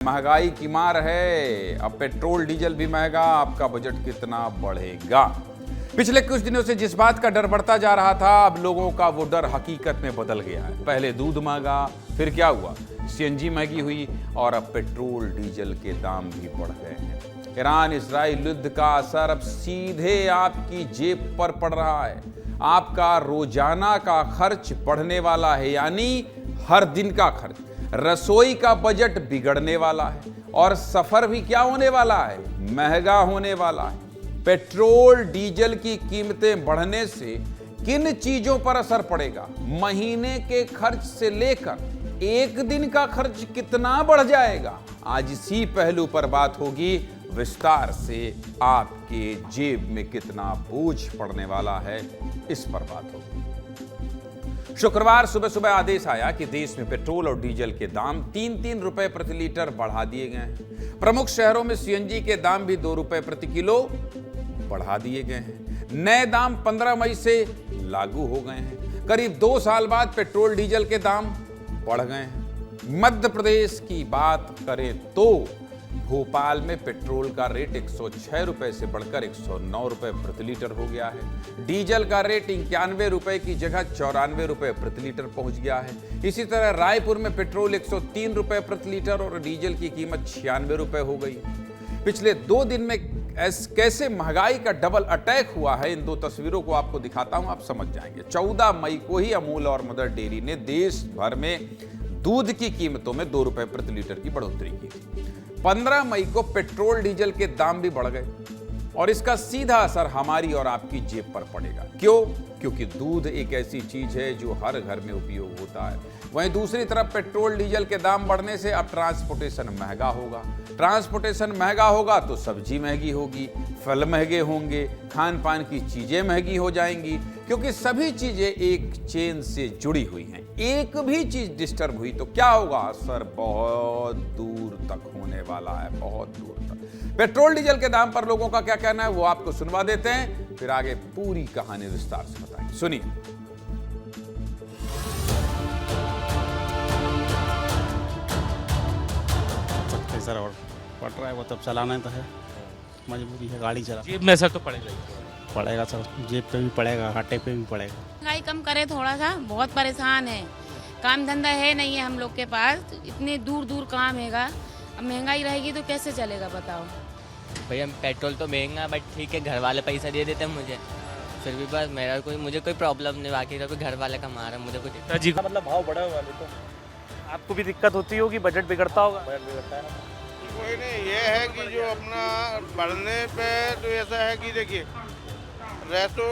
महंगाई की मार है, अब पेट्रोल डीजल भी महंगा, आपका बजट कितना बढ़ेगा। पिछले कुछ दिनों से जिस बात का डर बढ़ता जा रहा था, अब लोगों का वो डर हकीकत में बदल गया है। पहले दूध महंगा, फिर क्या हुआ, सीएनजी महंगी हुई और अब पेट्रोल डीजल के दाम भी बढ़ गए हैं। ईरान इजराइल युद्ध का असर अब सीधे आपकी जेब पर पड़ रहा है। आपका रोजाना का खर्च बढ़ने वाला है, यानी हर दिन का खर्च। रसोई का बजट बिगड़ने वाला है और सफर भी क्या होने वाला है, महंगा होने वाला है। पेट्रोल डीजल की कीमतें बढ़ने से किन चीजों पर असर पड़ेगा, महीने के खर्च से लेकर एक दिन का खर्च कितना बढ़ जाएगा, आज इसी पहलू पर बात होगी विस्तार से। आपके जेब में कितना बोझ पड़ने वाला है, इस पर बात होगी। शुक्रवार सुबह सुबह आदेश आया कि देश में पेट्रोल और डीजल के दाम 3-3 रुपए प्रति लीटर बढ़ा दिए गए हैं। प्रमुख शहरों में सीएनजी के दाम भी 2 रुपए प्रति किलो बढ़ा दिए गए हैं। नए दाम 15 मई से लागू हो गए हैं। करीब 2 साल बाद पेट्रोल डीजल के दाम बढ़ गए हैं। मध्य प्रदेश की बात करें तो भोपाल में पेट्रोल का रेट 106 रुपए से बढ़कर 109 रुपए प्रति लीटर हो गया है। डीजल का रेट 91 रुपए की जगह 94 रुपए प्रति लीटर पहुंच गया है। इसी तरह रायपुर में पेट्रोल 103 रुपए प्रति लीटर और डीजल की कीमत 96 रुपए हो गई। पिछले 2 दिन में कैसे महंगाई का डबल अटैक हुआ है, इन 2 तस्वीरों को आपको दिखाता हूं, आप समझ जाएंगे। 14 मई को ही अमूल और मदर डेयरी ने देश भर में दूध की कीमतों में 2 रुपए प्रति लीटर की बढ़ोतरी की थी। 15 मई को पेट्रोल डीजल के दाम भी बढ़ गए और इसका सीधा असर हमारी और आपकी जेब पर पड़ेगा। क्यों? क्योंकि दूध एक ऐसी चीज है जो हर घर में उपयोग होता है। वहीं दूसरी तरफ पेट्रोल डीजल के दाम बढ़ने से अब ट्रांसपोर्टेशन महंगा होगा। ट्रांसपोर्टेशन महंगा होगा तो सब्जी महंगी होगी, फल महंगे होंगे, खान पान की चीजें महंगी हो जाएंगी, क्योंकि सभी चीजें एक चेन से जुड़ी हुई हैं। एक भी चीज डिस्टर्ब हुई तो क्या होगा, असर बहुत दूर तक होने वाला है, बहुत दूर तक। पेट्रोल डीजल के दाम पर लोगों का क्या कहना है वो आपको सुनवा देते हैं, फिर आगे पूरी कहानी विस्तार से बताएंगे। सुनिए। सर और पड़ रहा है वो, तब चलाना तो है, मजबूरी है, गाड़ी चला। जेब में असर तो पड़ेगा ही। पड़ेगा सर, जेब पे भी पड़ेगा, हाटे पे भी पड़ेगा। महंगाई कम करे थोड़ा सा, बहुत परेशान है, काम धंधा है नहीं है हम लोग के पास, इतने दूर दूर काम हैगा। अब महंगाई रहेगी तो कैसे चलेगा बताओ। भैया पेट्रोल तो महंगा, बट ठीक है, घर वाले पैसा दे देते हैं मुझे, फिर भी बस मुझे कोई प्रॉब्लम नहीं, बाकी का कोई घर वाले का मारा मुझे कुछ। जी मतलब भाव बढ़ा हुआ है, तो आपको भी दिक्कत होती होगी, बजट बिगड़ता होगा। बजट बिगड़ता है ना, कोई नहीं, ये है कि जो अपना बढ़ने पे तो ऐसा है कि देखिए रेटो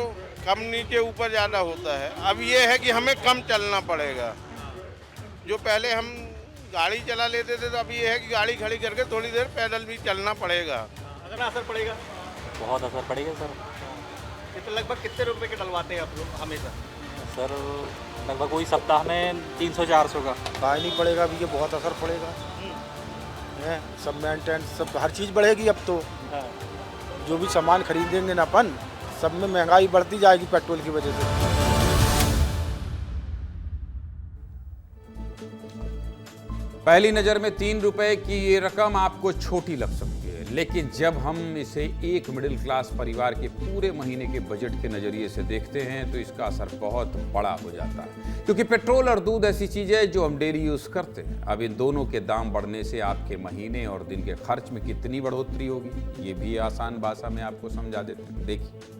कम नीचे ऊपर ज़्यादा होता है। अब ये है कि हमें कम चलना पड़ेगा। जो पहले हम गाड़ी चला लेते थे, तो अब ये है कि गाड़ी खड़ी करके थोड़ी देर पैदल भी चलना पड़ेगा। अगर असर पड़ेगा, बहुत असर पड़ेगा सर। तो लगभग कितने रुपए के डलवाते हैं आप लोग हमेशा? सर लगभग कोई सप्ताह में 300-400 का। भाई नहीं पड़ेगा, अभी ये बहुत असर पड़ेगा है, सब मेंटेनेंस सब हर चीज़ बढ़ेगी अब तो। जो भी सामान खरीदेंगे ना अपन, सब में महंगाई बढ़ती जाएगी पेट्रोल की वजह से। पहली नजर में 3 रुपए की ये रकम आपको छोटी लग सकती है, लेकिन जब हम इसे एक मिडिल क्लास परिवार के पूरे महीने के बजट के नजरिए से देखते हैं तो इसका असर बहुत बड़ा हो जाता है। क्योंकि पेट्रोल और दूध ऐसी चीज है जो हम डेली यूज करते हैं। अब इन दोनों के दाम बढ़ने से आपके महीने और दिन के खर्च में कितनी बढ़ोतरी होगी, ये भी आसान भाषा में आपको समझा देते हैं। देखिए,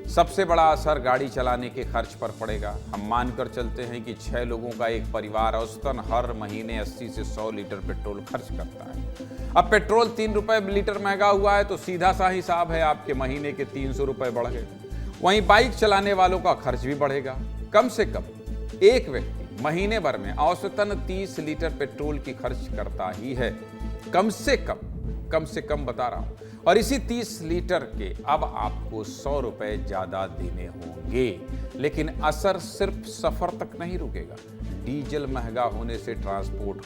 सबसे बड़ा असर गाड़ी चलाने के खर्च पर पड़ेगा। हम मानकर चलते हैं कि 6 लोगों का एक परिवार औसतन हर महीने 80 से 100 लीटर पेट्रोल खर्च करता है। अब पेट्रोल 3 रुपए लीटर महंगा हुआ है तो सीधा सा हिसाब है, आपके महीने के 300 रुपए बढ़ गए। वहीं बाइक चलाने वालों का खर्च भी बढ़ेगा। कम से कम एक व्यक्ति महीने भर में औसतन 30 लीटर पेट्रोल की खर्च करता ही है, कम से कम बता रहा हूं। और इसी 30 लीटर के अब आपको 100 रुपए ज्यादा देने होंगे। लेकिन असर सिर्फ सफर तक नहीं रुकेगा। डीजल महंगा होने से ट्रांसपोर्ट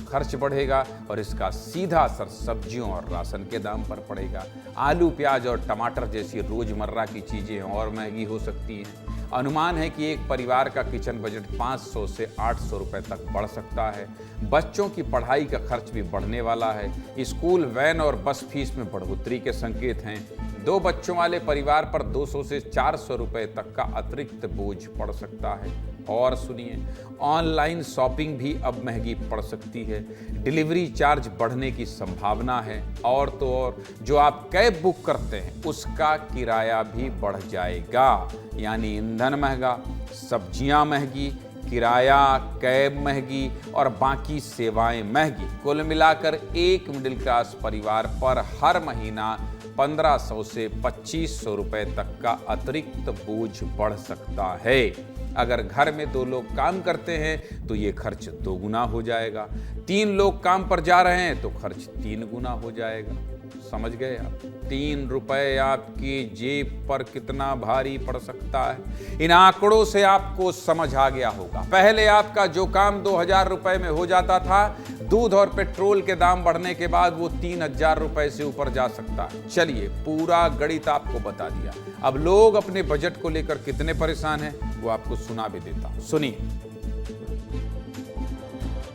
खर्च बढ़ेगा और इसका सीधा असर सब्जियों और राशन के दाम पर पड़ेगा। आलू, प्याज और टमाटर जैसी रोजमर्रा की चीजें और महंगी हो सकती हैं। अनुमान है कि एक परिवार का किचन बजट 500 से 800 रुपए तक बढ़ सकता है। बच्चों की पढ़ाई का खर्च भी बढ़ने वाला है। स्कूल वैन और बस फीस में बढ़ोतरी के संकेत हैं। 2 बच्चों वाले परिवार पर 200 से 400 रुपए तक का अतिरिक्त बोझ पड़ सकता है। और सुनिए, ऑनलाइन शॉपिंग भी अब महंगी पड़ सकती है। डिलीवरी चार्ज बढ़ने की संभावना है। और तो और जो आप कैब बुक करते हैं उसका किराया भी बढ़ जाएगा। यानी ईंधन महंगा, सब्जियां महंगी, किराया, कैब महंगी और बाकी सेवाएं महंगी। कुल मिलाकर एक मिडिल क्लास परिवार पर हर महीना 1500 से 2500 रुपए तक का अतिरिक्त बोझ बढ़ सकता है। अगर घर में 2 लोग काम करते हैं तो ये खर्च 2 गुना हो जाएगा। 3 लोग काम पर जा रहे हैं तो खर्च 3 गुना हो जाएगा। समझ गए आप? 3 रुपए आपकी जेब पर कितना भारी पड़ सकता है। इन आंकड़ों से आपको समझ आ गया होगा। पहले आपका जो काम 2000 रुपए में हो जाता था, दूध और पेट्रोल के दाम बढ़ने के बाद वो 3000 रुपए से ऊपर जा सकता है। चलिए, पूरा गणित आपको बता दिया। अब लोग अपने बजट को लेकर कितने परेशान हैं वो आपको सुना भी देता हूं। सुनिए।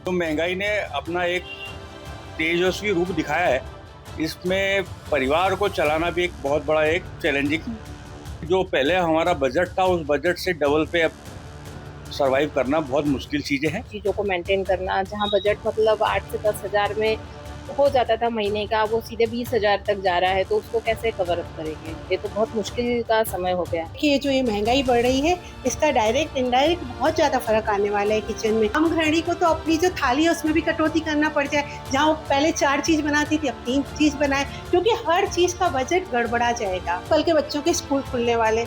तो महंगाई ने अपना एक तेजस्वी रूप दिखाया है। इसमें परिवार को चलाना भी एक बहुत बड़ा एक चैलेंजिंग, जो पहले हमारा बजट था उस बजट से डबल पे अब सरवाइव करना बहुत मुश्किल चीज़ें हैं। चीज़ों को मेंटेन करना, जहाँ बजट मतलब 8 से 10 हज़ार में हो जाता था महीने का, वो सीधे 20,000 तक जा रहा है, तो उसको कैसे कवर अप करेंगे? ये तो बहुत मुश्किल का समय हो गया कि ये जो ये महंगाई बढ़ रही है, इसका डायरेक्ट इनडायरेक्ट बहुत ज़्यादा फर्क आने वाला है किचन में। हम गृहिणी को तो अपनी जो थाली है उसमें भी कटौती करना पड़ जाए। जहाँ वो पहले 4 चीज़ बनाती थी, अब 3 चीज़ बनाए, क्योंकि हर चीज़ का बजट गड़बड़ा जाएगा। कल के बच्चों के स्कूल खुलने वाले,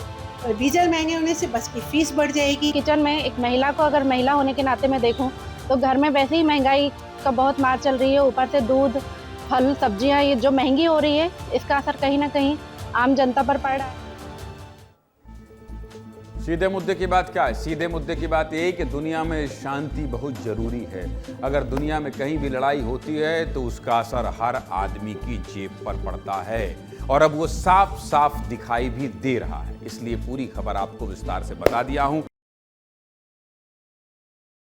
डीजल महंगे होने से बस की फीस बढ़ जाएगी। किचन में एक महिला को अगर महिला होने के नाते मैं देखूँ तो घर में वैसे ही महंगाई का बहुत मार चल रही है। ऊपर से दूध, फल, सब्जियां ये जो महंगी हो रही है, इसका असर कहीं ना कहीं आम जनता पर पड़ रहा है। सीधे मुद्दे की बात क्या है? सीधे मुद्दे की बात यही कि दुनिया में शांति बहुत जरूरी है। अगर दुनिया में कहीं भी लड़ाई होती है तो उसका असर हर आदमी की जेब पर पड़ता है, और अब वो साफ साफ दिखाई भी दे रहा है। इसलिए पूरी खबर आपको विस्तार से बता दिया हूं।